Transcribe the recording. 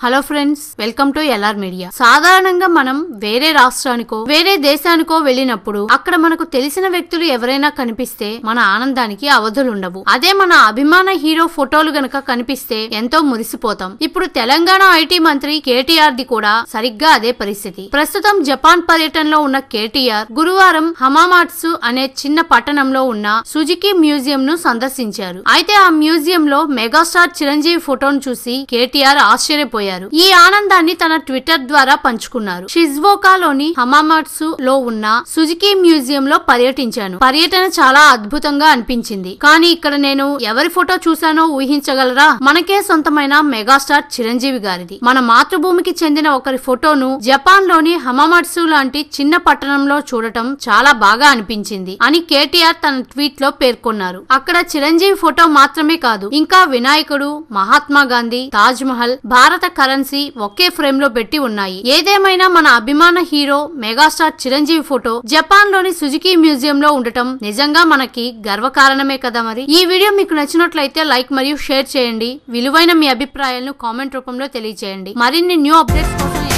Hello friends, welcome to LR media. సాధారణంగా మనం వేరే రాష్ట్రానికో వేరే దేశానికో వెళ్ళినప్పుడు అక్కడ మనకు తెలిసిన వ్యక్తులు ఎవరైనా కనిపిస్తే మన ఆనందానికి అవధులుండవు. అదే మన అభిమాన హీరో ఫోటోలు గనక కనిపిస్తే ఎంతో మురిసిపోతాం. ఇప్పుడు తెలంగాణ ఐటీ మంత్రి కేటీఆర్ ది కూడా సరిగ్గా అదే పరిస్థితి. ప్రస్తుతం జపాన్ పర్యటనలో ఉన్న కేటీఆర్ గురువారం హమామాట్సు అనే చిన్న పట్టణంలో ఉన్న సుజుకి మ్యూజియం ను సందర్శించారు. అయితే ఆ మ్యూజియం లో మెగాస్టార్ చిరంజీవి ఫోటోను చూసి కేటీఆర్ ఆశ్చర్యపోయారు. ఈ ఆనందాన్ని తన ట్విట్టర్ ద్వారా పంచుకున్నారు. షిజువోకాలోని హమామాట్సు లో ఉన్న సుజుకి మ్యూజియం లో పర్యటించాను. పర్యటన చాలా అద్భుతంగా అనిపించింది. కానీ ఇక్కడ నేను ఎవరి ఫోటో చూశానో ఊహించగలరా? మనకే సొంతమైన మెగాస్టార్ చిరంజీవి గారిది. మన మాతృభూమికి చెందిన ఒకరి ఫోటోను జపాన్ లోని హమామాట్సు లాంటి చిన్న పట్టణంలో చూడటం చాలా బాగా అనిపించింది అని కేటీఆర్ తన ట్వీట్ లో పేర్కొన్నారు. అక్కడ చిరంజీవి ఫోటో మాత్రమే కాదు, ఇంకా వినాయకుడు, మహాత్మా గాంధీ, తాజ్ మహల్, భారత కరెన్సీ ఒకే ఫ్రేమ్ లో పెట్టి ఉన్నాయి. ఏదేమైనా మన అభిమాన hero megastar Chiranjeevi photo Japan లోని సుజుకి మ్యూజియం లో ఉండటం నిజంగా మనకి గర్వకారణమే కదా. మరి ఈ వీడియో మీకు నచ్చినట్లయితే లైక్ మరియు షేర్ చేయండి. విలువైన మీ అభిప్రాయాలను కామెంట్ రూపంలో తెలియజేయండి. మరిన్ని న్యూ అప్డేట్స్ కోసం